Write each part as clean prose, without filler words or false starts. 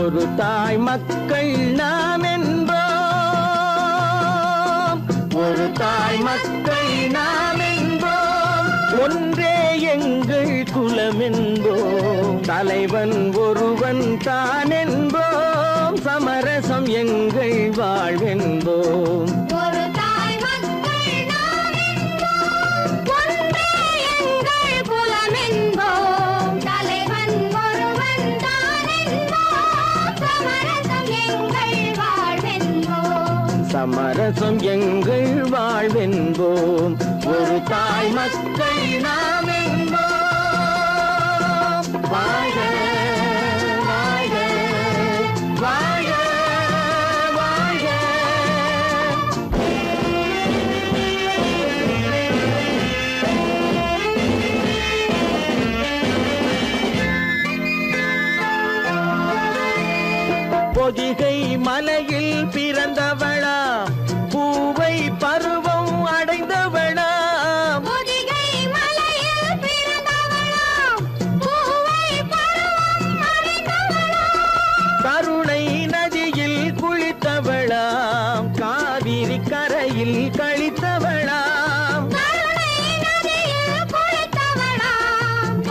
ஒரு தாய் மக்கள் நாம் என்போம், ஒரு தாய் மக்கள் நாம் என்போம், ஒன்றே எங்கள் குலம் என்போம், தலைவன் ஒருவன் தான் என்போம், சமரசம் எங்கள் வாழ்வென்போம். சமரசம் எங்கள் வாழ்வென்போம், ஒரு தாய் மக்கள் நாம் என்போம். வாழ்க வாழ்க வாழ்க வாழ்க. பொதிகை மலையில் பிறந்தவளா, பூவை பருவம் அடைந்தவளா, பொதிகை மலையில் பிறந்தவளா, பூவை பருவம் அடைந்தவளா, கருணை நதியில் குளித்தவளா, காவிரி கரையில் கழித்தவளா, கருணை நதியில் குளித்தவளா,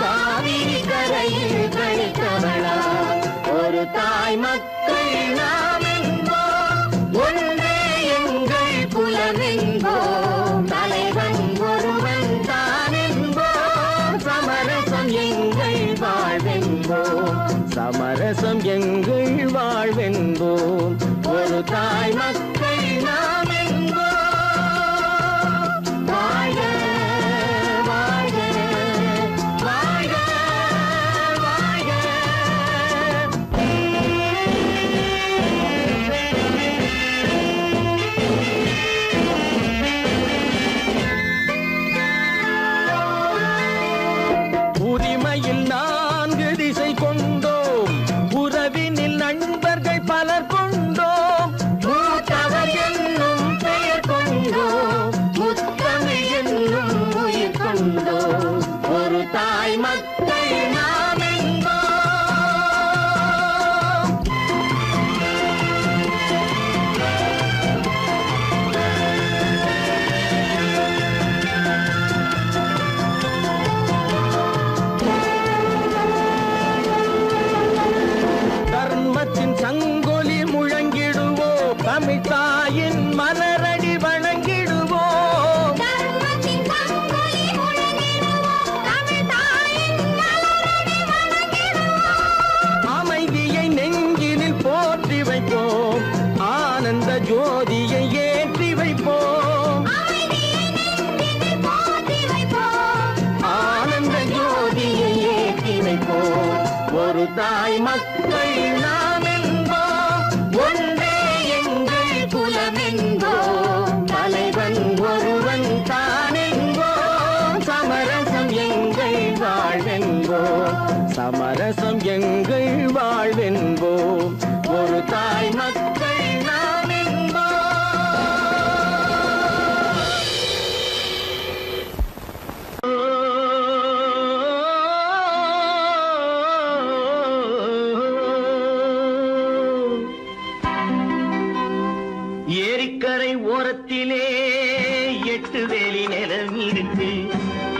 காவிரி கரையில் கழித்தவளா, ஒரு தாய் மக்கள் நாம் என்போம், ஒன்றே எங்கள் குலம் என்போம், தலைவன் ஒருவன் தான் என்போம், சமரசம் எங்கள் வாழ்வென்போம், சமரசம் எங்கள் வாழ்வென்போம், ஒரு தாய் மக்கள் நாம் என்போம். வாழ்க வாழ்க வாழ்க வாழ்க. உரிமையில் 4 திசை கொண்டோம், உறவினில் நண்பர்கள் பலர் கொண்டோம், மூத்தவர் என்னும் பெயர் கொண்டோம், முத்தமிழ் என்னும் உயிர் கொண்டோம், ஒரு தாய் மக்கள் நாம் என்போம். தர்மத்தின் சங்கொலி முழங்கிடுவோம், தமிழ் தாயின் மலரடி வணங்கிடுவோம், தர்மத்தின் சங்கொலி முழங்கிடுவோம், தமிழ் தாயின் மலரடி வணங்கிடுவோம், அமைதியை நெஞ்சினில் போற்றி வைப்போம், ஆனந்த ஜோதியை ஏற்றி வைப்போம், அமைதியை நெஞ்சினில் போற்றி வைப்போம், ஆனந்த ஜோதியை ஏற்றி வைப்போம், ஒரு தாய் மக்கள் நாம் என்போம், ஒன்றே எங்கள் குலம் என்போம், தலைவன் ஒருவன் தான் என்போம், சமரசம் எங்கள் வாழ்வென்போம், சமரசம் எங்கள் வாழ்வென்போம், ஒரு தாய் மக்கள் நாம் என்போம். ஏரிக்கரை ஓரத்திலே 8 வேலி நிலம் இருக்கு,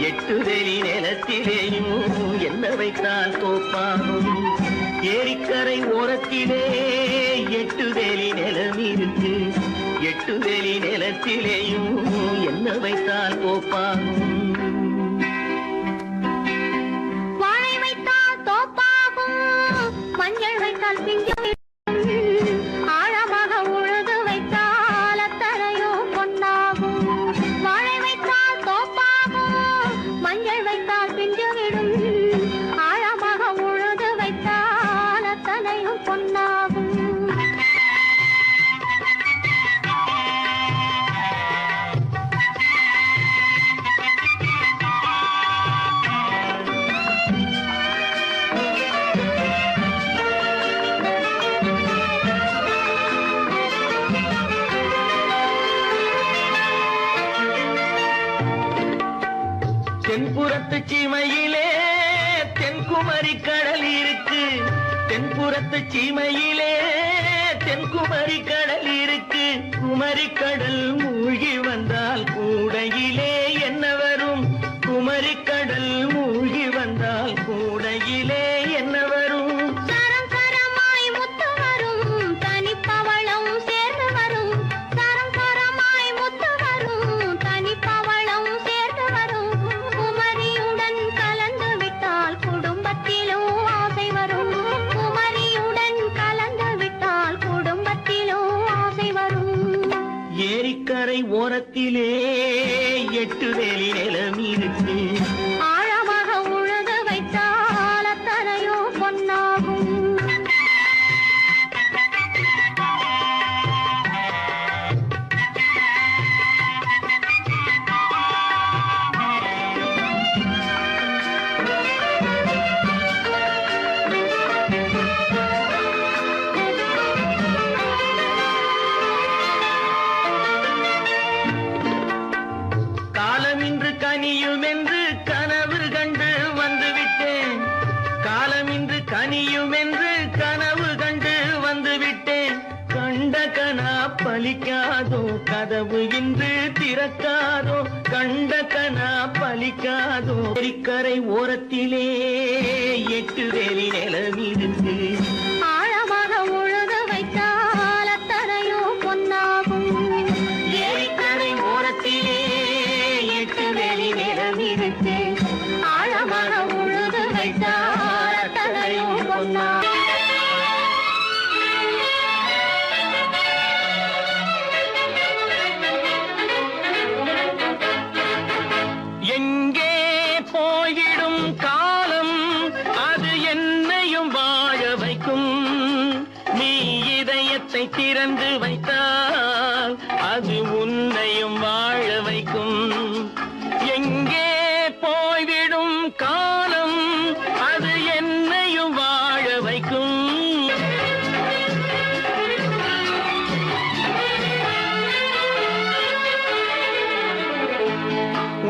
8 வேலி நிலத்திலேயும் என்ன வைத்தால் தோப்பாகும். ஏரிக்கரை ஓரத்திலே 8 வேலி நிலம் இருக்கு, 8 வேலி நிலத்திலேயும் என்ன வைத்தால் தோப்பாகும். வாழை வைத்தால் தோப்பாகும், மஞ்சள் வைத்தால் பிஞ்சு, ஆழமாக உழுது வைத்தால் அத்தனையோ பொன்னாகும். வாழை வைத்தால் தோப்பாகும், மஞ்சள் வைத்தால் பிஞ்சுவிடும், ஆழமாக உழுது வைத்தால் அத்தனையும் பொன்னாகும். தென்புறத்து சீமையிலே தென்குமரி கடல் இருக்கு, தென்புறத்து சீமையிலே தென்குமரி கடல் இருக்கு. குமரி கடல் மூழ்கி வந்தால் கூடையிலே என்ன வரும்? குமரி கடல் மூழ்கி வந்தால் கூடையிலே என்ன வரும்? சரம் சரமாய் முத்து வரும் தனிப்பவளம் சேர்ந்து வரும். சரம் சரமாய் முத்து வரும் தனிப்பவளம் சேர்ந்து வரும். குமரியுடன் கலந்து விட்டால் குடும்பத்திலும் ஆசை வரும். குமரியுடன் கலந்து விட்டால் குடும்பத்திலும் ஆசை வரும். ஏரிக்கரை ஓரத்திலே 8 வேலி நிலம் இருக்கு. ஆழமாக உழுது வைத்தால் அத்தனையோ பொன்னாகும். காலமின்று கனியும் என்று கனவு கண்டு வந்துவிட்டேன். காலமின்று கனியும் என்று கனவு கண்டு வந்துவிட்டேன். கண்ட கனா பலிக்காதோ கதவு இன்று திறக்காதோ. கண்ட கனா பலிக்காதோ. ஏரிக்கரை ஓரத்திலே 8 வேலி நிலம் இருக்கு. ஆழமாக உழுது வைத்தால் அத்தனையோ பொன்னாகும். ஏரிக்கரை ஓரத்திலே 8 வேலி நிலம் இருக்கு. ஆழமாக உழுது வைத்தால் அத்தனையோ பொன்னாகும். எங்கே போய்விடும் காலம் அது என்னையும் வாழ வைக்கும். நீ இதயத்தை திறந்து வைத்தால் அது உன்னையும் வாழ வைக்கும். எங்கே போய்விடும் காலம் அது என்னையும் வாழ வைக்கும்.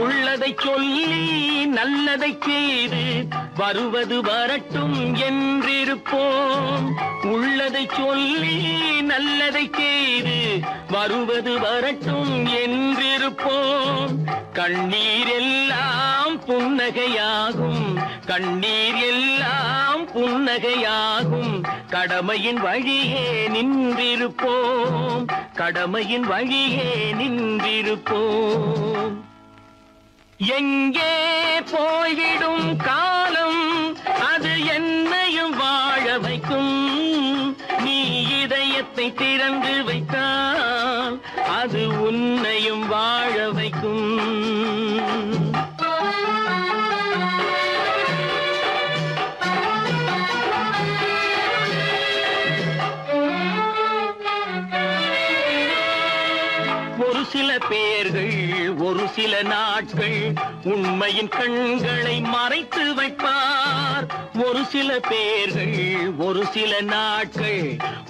உள்ளதை சொல்லி நல்லதை செய்து வருவது வரட்டும் என்றிருப்போம். உள்ளதை சொல்லி நல்லதை செய்து வருவது வரட்டும் என்றிருப்போம். கண்ணீர் எல்லாம் புன்னகையாகும். கண்ணீர் எல்லாம் புன்னகையாகும். கடமையின் வழியே நின்றிருப்போம். கடமையின் வழியே நின்றிருப்போம். எங்கே போய்விடும் காலம் அது என்னையும் வாழ வைக்கும். நீ இதயத்தை திறந்து வைத்தால் அது உன்னையும் வாழ வைக்கும். ஒரு சில பேர்கள் ஒரு சில நாட்கள் உண்மையின் கண்களை மறைத்து வைப்பார். ஒரு சில பேர்கள் ஒரு சில நாட்கள்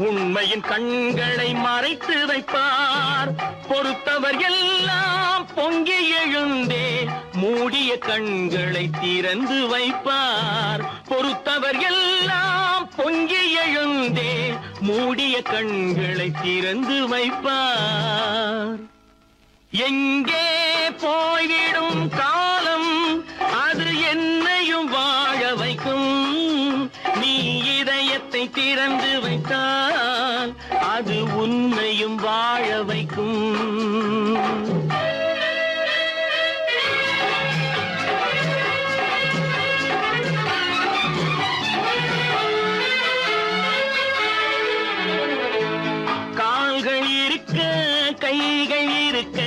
உண்மையின் கண்களை மறைத்து வைப்பார். பொறுத்தவர் எல்லாம் பொங்கி எழுந்தே மூடிய கண்களை திறந்து வைப்பார். பொறுத்தவர் எல்லாம் பொங்கி எழுந்தே மூடிய கண்களை திறந்து வைப்பார். எங்கே போய்விடும் காலம் அது என்னையும் வாழ வைக்கும். நீ இதயத்தை திறந்து வைத்தால் அது உன்னையும் வாழ வைக்கும். கால்கள் இருக்க கைகள் இருக்க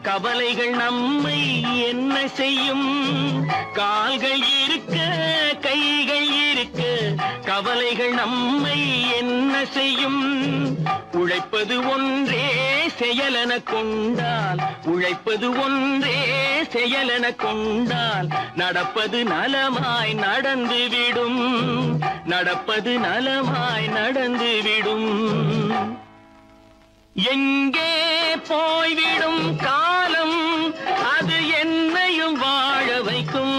கவலைகள் நம்மை என்ன செய்யும்? கால்கள் இருக்க கைகள் இருக்க கவலைகள் நம்மை என்ன செய்யும்? உழைப்பது ஒன்றே செயலென கொண்டால், உழைப்பது ஒன்றே செயலென கொண்டால் நடப்பது நலமாய் நடந்துவிடும். நடப்பது நலமாய் நடந்துவிடும். எங்கே போய்விடும் காலம் அது என்னையும் வாழ வைக்கும்.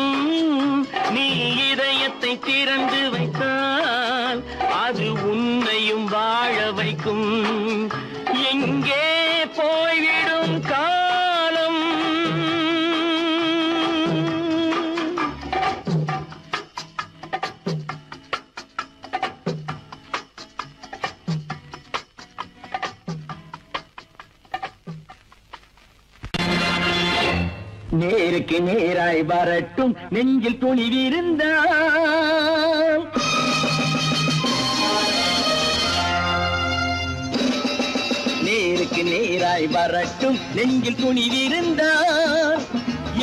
நீ இதை இதயத்தை திறந்து வைத்தால் அது உன்னையும் வாழ வைக்கும். எங்கே போய்விடும் காலம்? நேருக்கு நேராய் வரட்டும் நெஞ்சில் துணிவிருந்தால். நேருக்கு நேராய் வரட்டும் நெஞ்சில் துணிவிருந்தால்.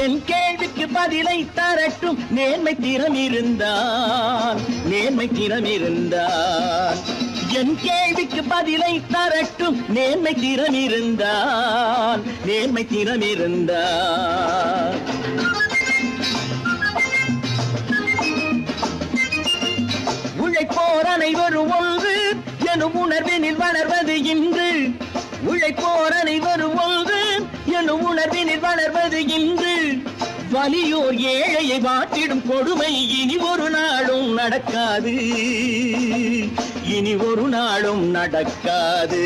என் கேள்விக்கு பதிலை தரட்டும் நேர்மை திறம் இருந்தால். நேர்மை திறம் இருந்தால் என் கேள்விக்கு பதிலை தரட்டும் நேர்மை திறம் இருந்தால். நேர்மை திறம் இருந்தால் உழைப்போர் அனைவரும் ஒன்று எனும் உணர்வினில் வளர்வது இன்று. உழைப்போர் அனைவரும் ஒன்று எனும் உணர்வினில் வளர்வது இன்று. வலியோர் ஏழையை வாட்டிடும் கொடுமை இனி ஒரு நாளும் நடக்காது. இனி ஒரு நாளும் நடக்காது.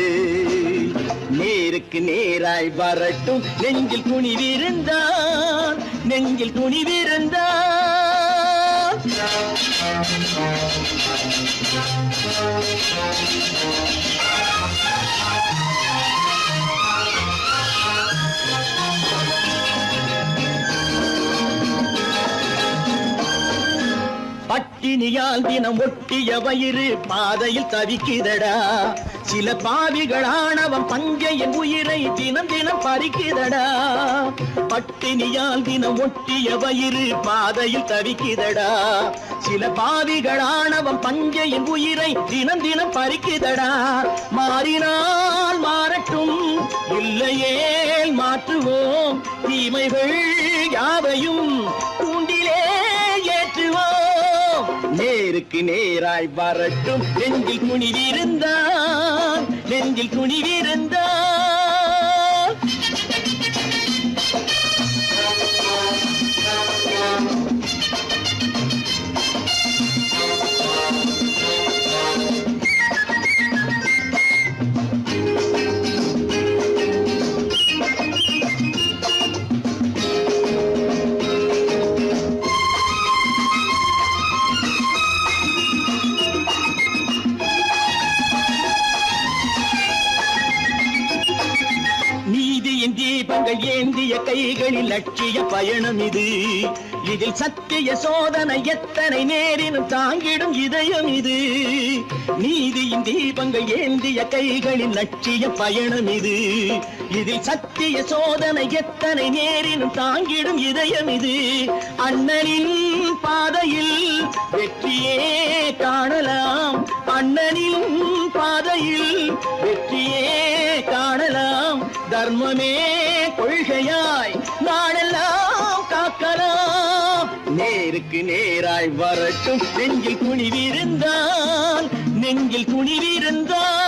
நேருக்கு நேராய் வரட்டும் நெஞ்சில் துணிவிருந்தால். நெஞ்சில் துணிவிருந்தால் பட்டினியால் தினம் ஒட்டிய வயிறு பாதையில் தவிக்குதடா. சில பாவிகள் ஆணவம் பஞ்சையின் உயிரை தினம் தினம் பறிக்குதடா. பட்டினியால் தினம் ஒட்டிய வயிறு பாதையில் தவிக்குதடா. சில பாவிகள் ஆணவம் பஞ்சையின் உயிரை தினம் தினம் பறிக்குதடா. மாறினால் மாறட்டும் இல்லையே மாற்றுவோம். தீமைகள் யாவையும் கூண்டிலே ஏற்றுவோம். நேருக்கு நேராய் வரட்டும் நெஞ்சில் துணிவிருந்தால். நெஞ்சில் துணிவிருந்தால் தீபங்கள் ஏந்திய கைகளில் லட்சிய பயணம் இது. இதில் சத்திய சோதனை எத்தனை நேரினும் தாங்கிடும் இதயம் இது. நீதியின் தீபங்கள் ஏந்திய கைகளில் லட்சிய பயணம் இது. இதில் சத்திய சோதனை எத்தனை நேரினும் தாங்கிடும் இதயம் இது. அண்ணனின் பாதையில் வெற்றியே காணலாம். அண்ணனின் பாதையில் வெற்றியே காணலாம். தர்மமே கொள்கையாய் நாடெல்லாம் காக்கலாம். நேருக்கு நேராய் வரட்டும் நெஞ்சில் துணிவிருந்தால். நெஞ்சில் துணிவிருந்தால்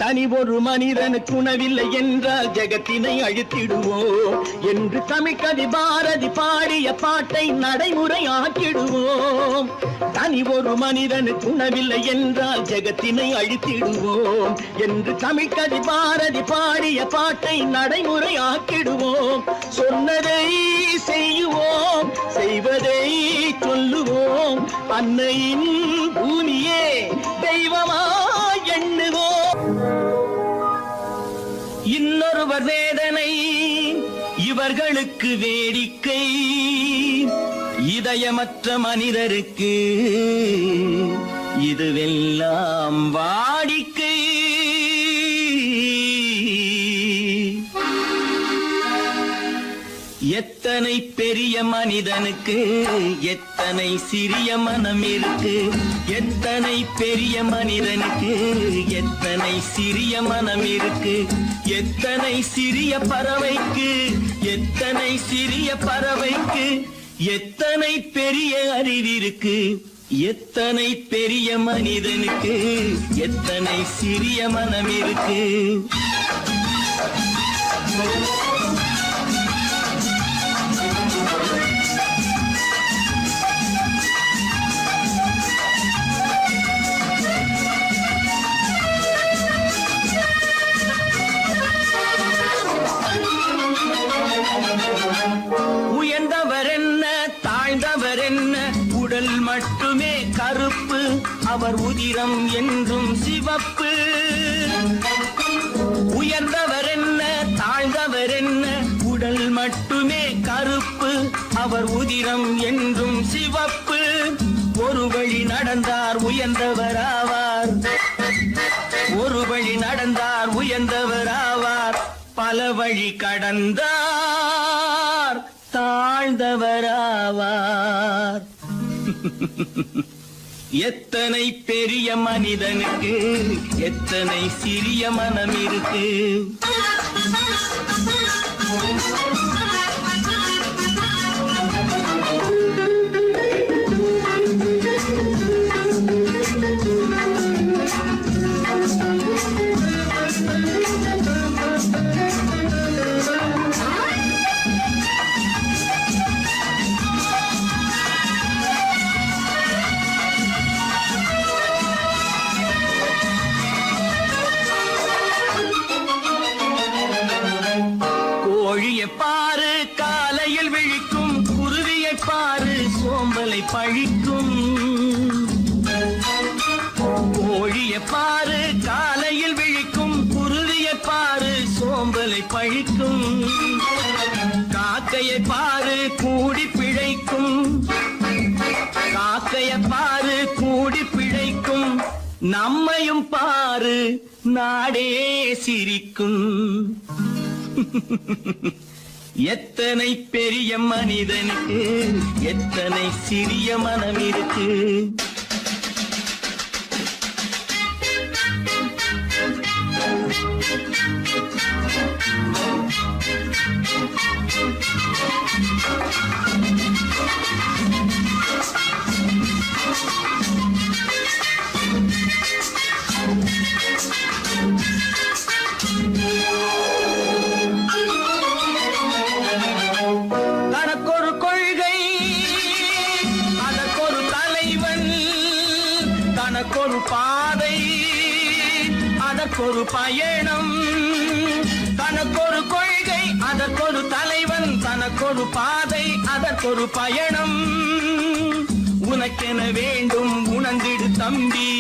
தனி ஒரு மனிதனுக்கு உணவில்லை என்றால் ஜெகத்தினை அழித்திடுவோம் என்று தமிழ்கவி பாரதி பாடிய பாட்டை நடைமுறை ஆக்கிடுவோம். தனி ஒரு மனிதனுக்கு உணவில்லை என்றால் ஜெகத்தினை அழித்திடுவோம் என்று தமிழ்கவி பாரதி பாடிய பாட்டை நடைமுறை ஆக்கிடுவோம். சொன்னதை செய்வோம், செய்வதை சொல்லுவோம். அன்னையின் பூமியே தெய்வமா எண்ணுவோம். இன்னொருவர் வேதனை இவர்களுக்கு வேடிக்கை. இதயமற்ற மனிதருக்கு இதுவெல்லாம் வாடிக்கை. எத்தனை பெரிய மனிதனுக்கு எத்தனை சிறிய மனம் இருக்கு. எத்தனை பெரிய மனிதனுக்கு எத்தனை சிறிய மனம் இருக்கு. எத்தனை சிறிய பறவைக்கு எத்தனை சிறிய பறவைக்கு எத்தனை பெரிய அறிவிருக்கு, எத்தனை பெரிய மனிதனுக்கு, எத்தனை சிறிய மனம் இருக்கு. உயர்ந்தவர் என்ன தாழ்ந்தவர் என்ன, உடல் மட்டுமே கருப்பு, அவர் உதிரம் என்றும் சிவப்பு. உயர்ந்தவர் என்ன தாழ்ந்தவர் என்ன, உடல் மட்டுமே கருப்பு, அவர் உதிரம் என்றும் சிவப்பு. ஒரு வழி நடந்தார் உயர்ந்தவர் ஆவார், ஒரு வழி நடந்தார் உயர்ந்தவர் ஆவார், பல வழி கடந்தார் தாழ்ந்தவராவார். எத்தனை பெரிய மனிதனுக்கு, எத்தனை சிறிய மனம் இருக்கு. கோழியை பாரு காலையில் விழிக்கும், குருவியை பாரு சோம்பலை பழிக்கும். கோழியை பாரு காலையில் விழிக்கும், குருவியை பாரு சோம்பலை பழிக்கும். காக்கையை பாரு கூடி பிழைக்கும், காக்கையை பாரு கூடி பிழைக்கும். நம்மையும் பாரு நாடே சிரிக்கும். எத்தனை பெரிய மனிதனுக்கு, எத்தனை சிறிய மனம் இருக்கு. தனக்கொரு கொள்கை, அதற்கொரு தலைவன், தனக்கொரு பாதை, அதற்கொரு பயணம். தனக்கொரு கொள்கை, அதற்கொரு தலைவன், தனக்கொரு பாதை, அதற்கொரு பயணம். உனக்கென வேண்டும் உணர்ந்திடு தம்பி,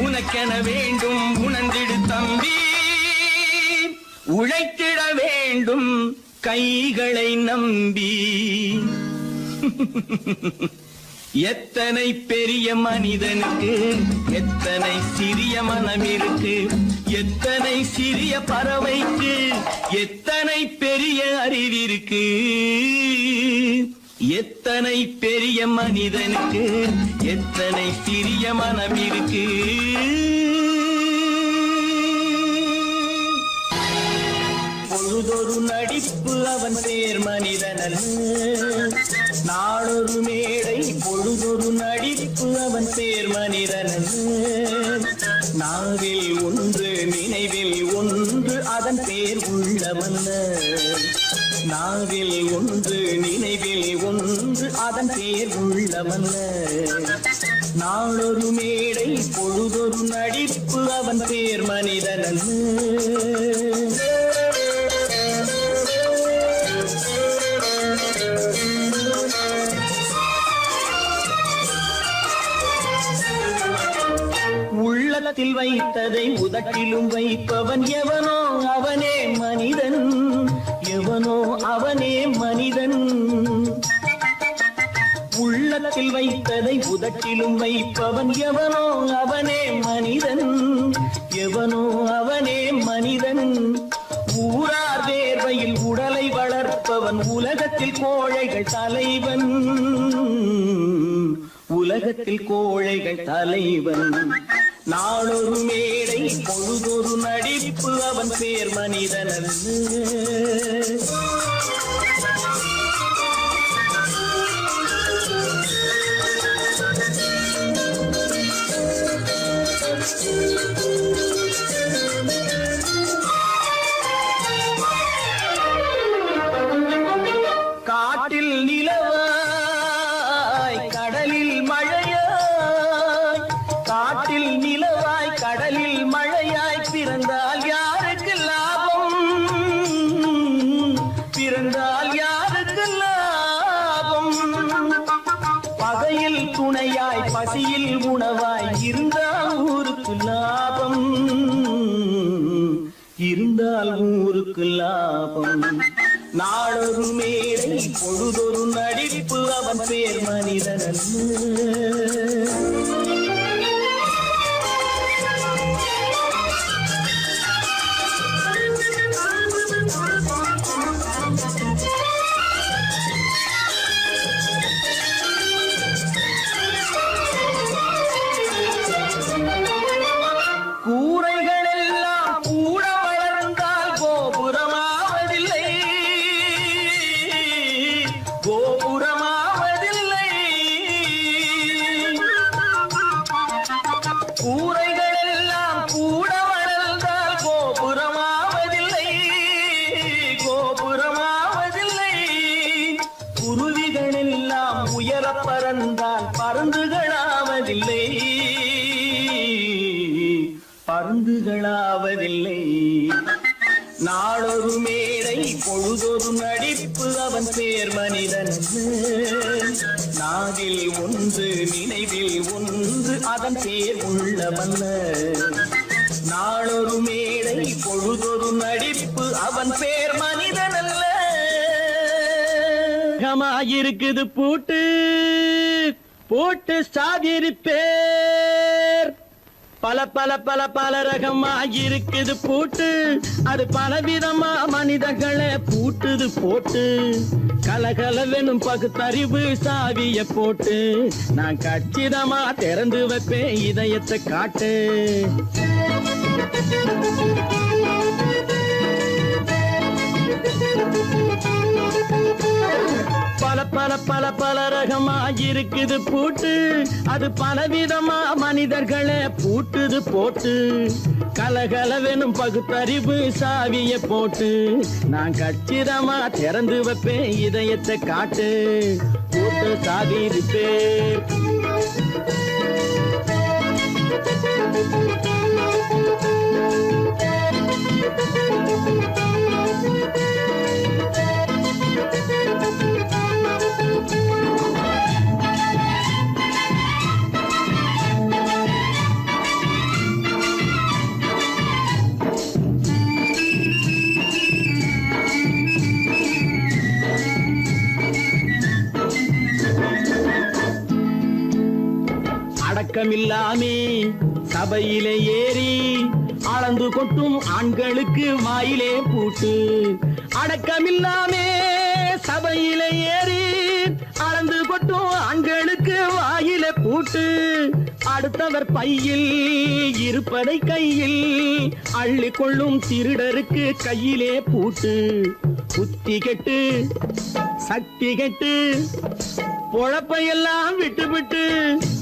உனக்கென வேண்டும் உணர்ந்திடு தம்பி. உழைத்திட வேண்டும் கைகளை நம்பி. எத்தனை பெரிய மனிதனுக்கு, எத்தனை சிறிய மனம் இருக்கு. எத்தனை சிறிய பறவைக்கு, எத்தனை பெரிய அறிவிருக்கு. எத்தனை பெரிய மனிதனுக்கு, எத்தனை சிறிய மனம் இருக்கு. பொழுதொரு நடிப்பு அவன் பேர் மனிதனல்ல, நாளொரு மேடை பொழுதொரு நடிப்பு அவன் பேர் மனிதனல்ல. நாவில் ஒன்று நினைவில் ஒன்று அதன் பேர் உள்ளமல்ல, நாவில் ஒன்று நினைவில் ஒன்று அதன் பேர் உள்ளமல்ல. நாளொரு மேடை பொழுதொரு நடிப்பு அவன் பேர் மனிதனல்ல. உள்ளத்தில் வைத்ததை உதட்டிலும் வைப்பவன் எவனோ அவனே மனிதன், எவனோ அவனே மனிதன். உள்ளத்தில் வைத்ததை உதட்டிலும் வைப்பவன் எவனோ அவனே மனிதன், எவனோ அவனே மனிதன். ஊரார் வேர்வையில் உடலை வளர்ப்பவன் உலகத்தில் கோழைகள் தலைவன், உலகத்தில் கோழைகள் தலைவன். நாளொரு மேடை பொழுதொரு நடிப்பு அவன் பேர் மனிதனல்ல. பகையில் துணையாய் பசியில் உணவாய் இருந்தால் ஊருக்கு லாபம், இருந்தால் ஊருக்கு லாபம். நாளொரு மேடை பொழுதொரு நடிப்பு அவன் பேர் மனிதன் கூரைகள் எல்லாம் கூட வளர்ந்தால் கோபுரமாவதில்லை, கோபுரமாவதில்லை. கூரைகள் எல்லாம் கூட வளர்ந்தால் கோபுரமாவதில்லை, கோபுரமாவதில்லை. குருவிகள் எல்லாம் உயர பறந்தால் பருந்துகளாவதில்லை, பருந்துகளாவதில்லை. நாளொரு மேடை பொழுதொரு நடிப்பு அவன் பேர் மனிதன். நாவில் ஒன்று நினைவில் ஒன்று அதன் பேர் உள்ளவன். நாளொரு மேடை பொழுதொரு நடிப்பு அவன் பேர் மனிதன் அல்ல. இருக்குது பூட்டு பூட்டு சாதிரி பேர் பல பல பல பல ரகமாயிருக்குது பூட்டு, அது பலவிதமா மனிதர்களை பூட்டுது போட்டு. கலகலவெனும் பகுத்தறிவு சாவிய போட்டு, நான் கச்சிதமா திறந்து வைப்பேன் இதயத்தை காட்டு. பல பல பல பல ரகமாயிருக்குது பூட்டு, அது பலவிதமா மனிதர்களை பூட்டுது போட்டு. கலகலவெனும் பகுத்தறிவு சாவிய போட்டு, நான் கச்சிதமா திறந்து வைப்பேன் இதயத்தை காட்டு. பூட்டு சாவி பேர் அடக்கமில்லாமே சபையிலே ஏறி அளந்து கொட்டும் ஆண்களுக்கு வாயிலே பூட்டு. அடக்கமில்லாமே சபையிலே ஏறி அளந்து கொட்டும் ஆண்களுக்கு வாயிலே பூட்டு. அடுத்தவர் பையில் இருப்பதை கையில் அள்ளி கொள்ளும் திருடருக்கு கையிலே பூட்டு. புத்தி கெட்டு சக்தி கெட்டு பொழப்பையெல்லாம் விட்டு விட்டு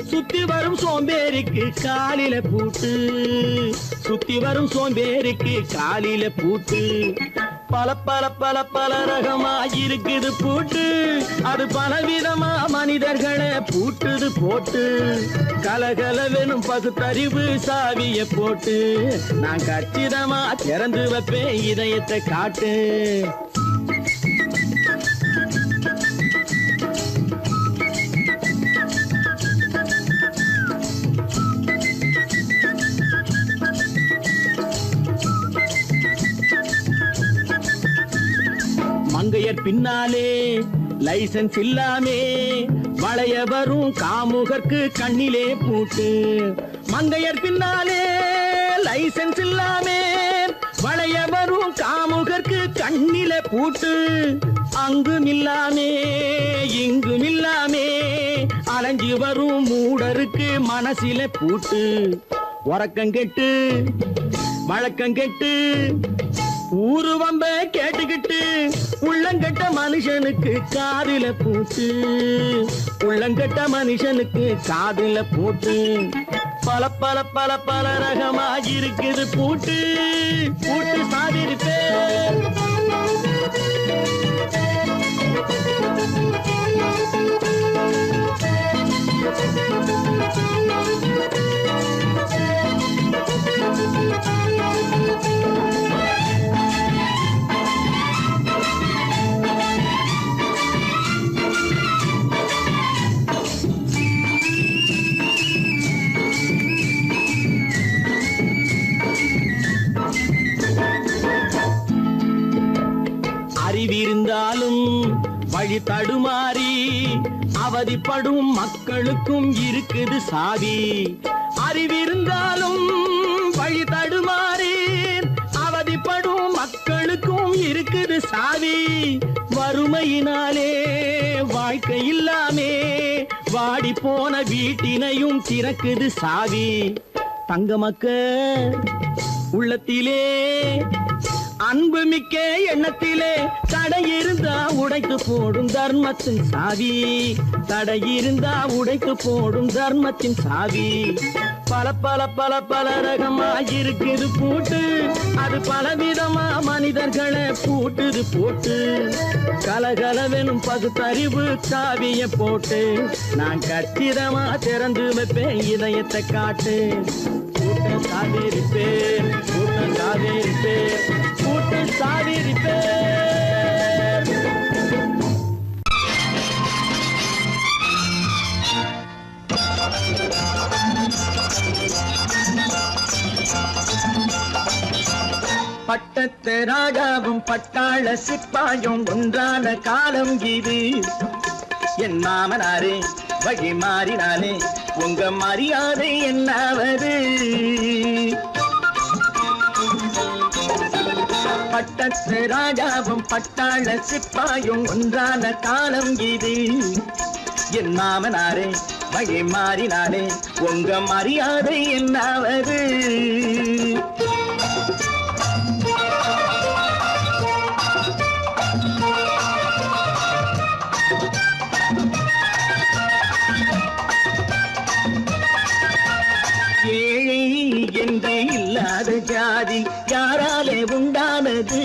சுத்தி வரும் சோம்பேறிக்கு காலில பூட்டு, சுத்தி வரும் சோம்பேறிக்கு காலில பூட்டு. பல பல பல பல ரகமாயிருக்குது பூட்டு, அது பலவிதமா மனிதர்களை பூட்டுது போட்டு. கலகலவெனும் பகுத்தறிவு சாவிய போட்டு, நான் கச்சிதமா திறந்து வைப்பேன் இதயத்தை காட்டு. மங்கையர் பின்னாலே லைசன்ஸ் இல்லாமே வளைய வரும் காமுகர்க்கு கண்ணிலே பூட்டு. மங்கையர் பின்னாலே லைசன்ஸ் இல்லாமே வளைய வரும் காமுகர்க்கு கண்ணிலே பூட்டு. அங்கும் இல்லாமே இங்கும் இல்லாமே அலைஞ்சி வரும் மூடருக்கு மனசிலே பூட்டு. உறக்கம் கெட்டு வழக்கம் கெட்டு ஊரு வம்ப கேட்டுக்கிட்டு உள்ளங்கட்ட மனுஷனுக்கு காதில பூட்டு, உள்ளங்கட்ட மனுஷனுக்கு காதில பூட்டு. பல பல பல பல ரகமாயிருக்குது பூட்டு, பூட்டு சாதிரி பேர். தடுமாறி அவதிப்படும் மக்களுக்கும் இருக்குது சாவி. அறிவிருந்தாலும் வழி தடுமாறி அவதிப்படும் மக்களுக்கும் இருக்குது சாவி. வறுமையினாலே வாழ்க்கை இல்லாமே வாடி போன வீட்டினையும் திறக்குது சாவி. தங்க மக்க உள்ளத்திலே அன்பு மிக்க எண்ணத்திலே தடை இருந்தா உடைத்து போடும் தர்மத்தின் சாவி. தடை இருந்தா உடைத்து போடும் தர்மத்தின் சாவி. பல பல பல பல ரகமா இருக்குது பூட்டு, அது பலவிதமா மனிதர்களை பூட்டுது போட்டு. கலகலவெனும் பகுத்தறிவு சாவிய போட்டு நான் கச்சிதமா திறந்து வைப்பேன் இதயத்தை காட்டு. கூட்டம் சாவிருப்பேன், கூட்டம் சாவிருப்பேன், கூட்டம் சாவிருப்பேன். பட்டத்து ராஜாவும் பட்டாள சிப்பாயும் ஒன்றான காலம் இது. என் மாமனாரே வகை மாறினாலே உங்க மரியாதை என்னாவது? பட்டத்து ராஜாவும் பட்டாள சிப்பாயும் ஒன்றான காலம் இது. என் மாமனாரே வகை மாறினாலே உங்க மரியாதை என்னாவது? இல்லாத ஜாதி யாராலே உண்டானது?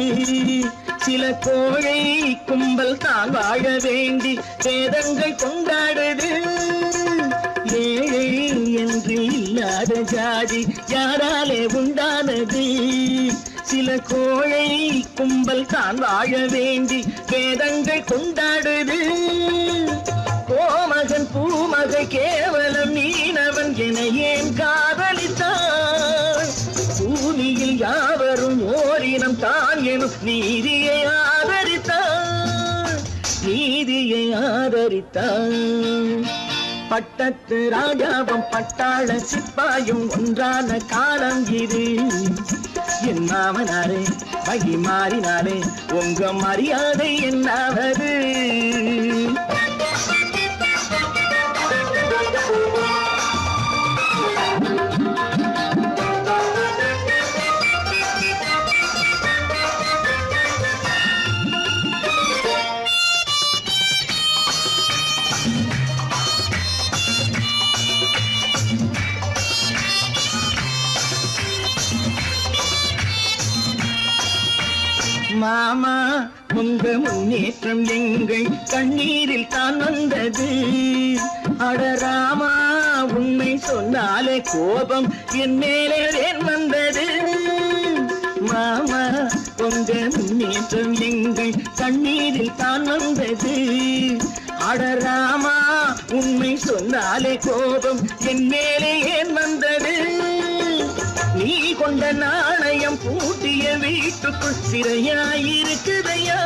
சில கோழை கும்பல் தான் வாழ வேண்டி வேதங்கள் கொண்டாடுது. ஏழை என்று இல்லாத ஜாதி யாராலே உண்டானது? சில கோழை கும்பல் தான் வாழ வேண்டி வேதங்கள் கொண்டாடுது. கோமகன் பூமகை கேவலம் மீனவன் என ஏன் காதலித்தான்? பூமியில் யாவரும் ஓரினம் தான் எனும் நீதியை ஆதரித்தான், நீதியை ஆதரித்தான். பட்டத்து ராஜாவும் பட்டாள சிப்பாயும் ஒன்றான காலம் இது. என் மாமனாரே வகை மாறினாலே உங்க மரியாதை என்னாவது? மாமா உங்க முன்னேற்றம் எங்கள் கண்ணீரில் தான் வந்தது. அடராமா உண்மை சொன்னாலே கோபம் என் மேலே ஏன் வந்தது? மாமா உங்க முன்னேற்றம் எங்கள் கண்ணீரில் தான் வந்தது. அடராமா உண்மை சொன்னாலே கோபம் என் மேலே ஏன் வந்தது? நீ கொண்ட நாணயம் பூட்டிய வீட்டுக்குள் சிறையாயிருக்குதையா?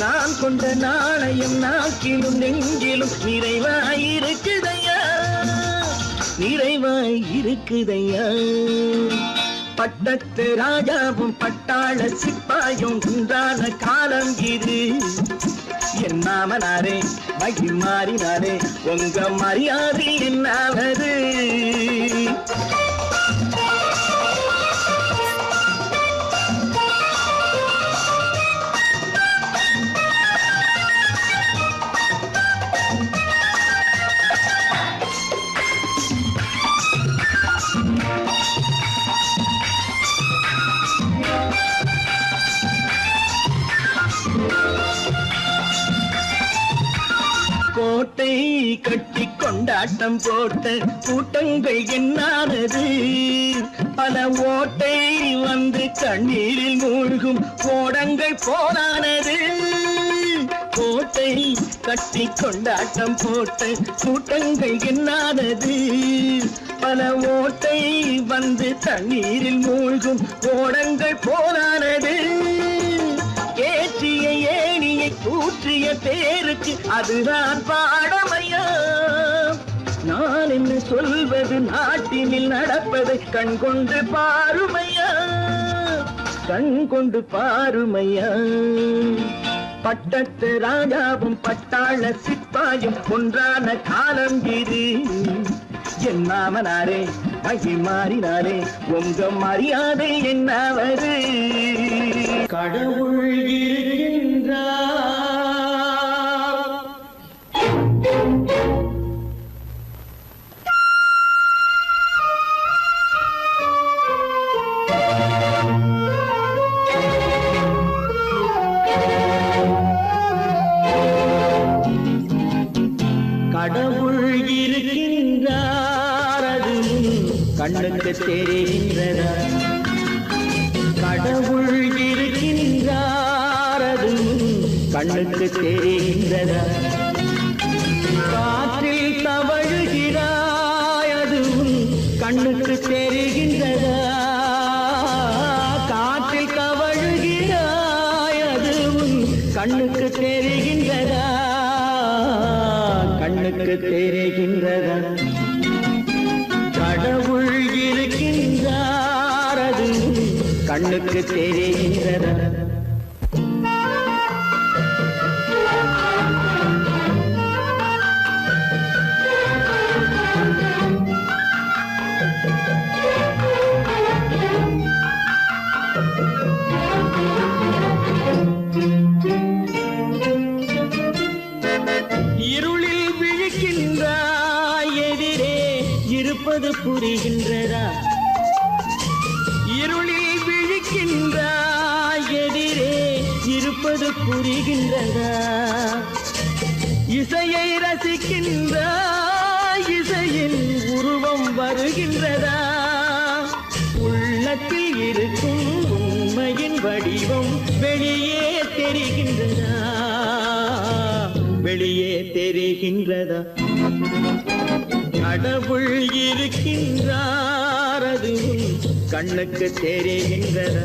நான் கொண்ட நாணயம் நாக்கிலும் நெஞ்சிலும் நிறைவாயிருக்குதையா, நிறைவாயிருக்குதையா. பட்டத்து ராஜாவும் பட்டாள சிப்பாயும் ஒன்றான காலம் இது. என் மாமனாரே வகை மாறினாரே உங்க மரியாதை என்னாவது? கோட்டை கட்டி கொண்டாட்டம் போட்ட கூட்டங்கள் என்னானது? பல ஓட்டை வந்து கண்ணீரில் மூழ்கும் ஓடங்கள் போனானது. கோட்டை கட்டி கொண்டாட்டம் போட்ட கூட்டங்கள் என்னானது? பல ஓட்டை வந்து தண்ணீரில் மூழ்கும் ஓடங்கள் போனானது. ஏற்றிய ஏணியை சூற்றிய பேருக்கு அதுதான் பாடமையா. நான் என்ன சொல்வது, நாட்டினில் நடப்பதை கண் கொண்டு பாருமையா, கண் கொண்டு பாருமையா. பட்டத்து ராஜாவும் பட்டாள சிப்பாயும் ஒன்றான காலம் இது. என் மாமனாரே மகி மாறினாரே உங்க மரியாதை என்னவது. கடவுள் இருக்கின்றார். கடவுள் இருக்கின்றார், அது கண்ணுக்கு தெரிகின்றதா. கடவுள் இருக்கின்றார், அது கண்ணுக்கு தெரிகின்றதா. காற்றில் தவழுகிறாய், அது கண்ணுக்கு தெரிகின்றதா. காற்றில் தவழுகிறாய், அது கண்ணுக்கு தெரிகின்றதா. கண்ணுக்கு தெரிகின்றதா. கடவுள் இருக்கின்றார், அது கண்ணுக்கு தெரிகின்றதா. இருளில் விழிக்கின்றாய், எதிரே இருப்பது புரிகின்றதா. இருளில் விழிக்கின்றாய், எதிரே இருப்பது புரிகின்றதா. இசையை ரசிக்கின்றாய், இசையின் உருவம் வருகின்றதா. உள்ளத்தில் இருக்கும் உண்மையின் வடிவம் வெளியே தெரிகின்றதா, வெளியே தெரிகின்றதா. கடவுள் இருக்கின்றார், அது கண்ணுக்கு தெரிகின்றதா.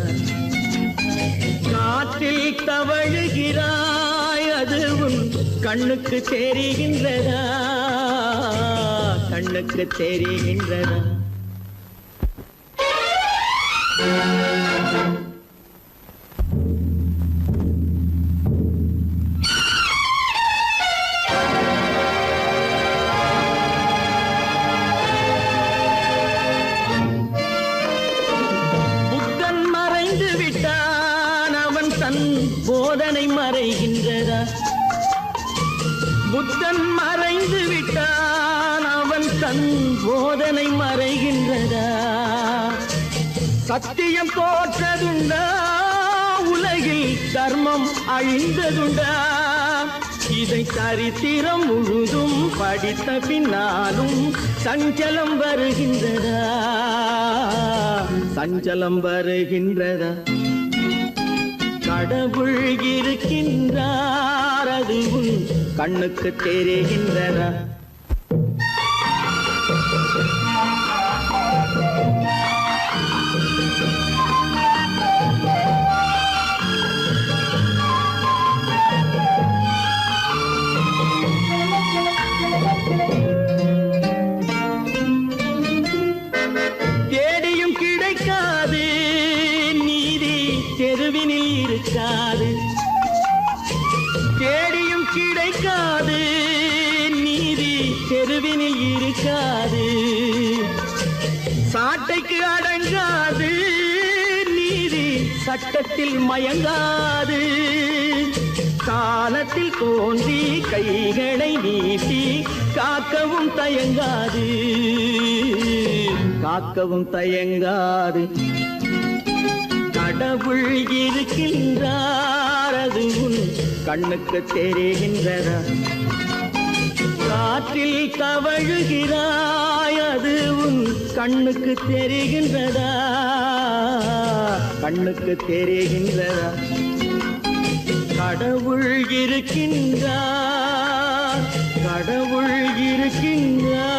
காற்றில் தவழுகிறாய், அது கண்ணுக்கு தெரிகின்றதா. கண்ணுக்கு தெரிகின்றதா. புத்தன் மறைந்து விட்டான், அவன் தன் போதனை மறைகின்றதா. புத்தன் மறைந்து விட்டான், அவன் தன் போதனை மறைகின்றதா. சத்தியம் தோற்றதுண்டா, உலகில் தர்மம் அழிந்ததுண்டா. இதை சரித்திரம் முழுதும் படித்த பின்னாலும் சஞ்சலம் வருகின்றதா, சஞ்சலம் வருகின்றதா. கடவுள் இருக்கின்றார், அது கண்ணுக்கு தெரிகின்றதா. தேடியும் கிடைக்காது நீதி, தெருவினில் இருக்காது. தேடியும் கிடைக்காது நீதி, தெருவினில் இருக்காது. சாட்டைக்கு அடங்காது நீதி, சட்டத்தில் மயங்காது. காலத்தில் தோன்றி கைகளை நீட்டி காக்கவும் தயங்காது, காக்கவும் தயங்காது. கடவுள் இருக்கின்றார், அது கண்ணுக்கு தெரிகின்றதா. காற்றில் தவழுகிறாய், அது கண்ணுக்கு தெரிகின்றதா. கண்ணுக்கு தெரிகின்றதா. கடவுள் இருக்கின்றார், கடவுள் இருக்கின்றார்.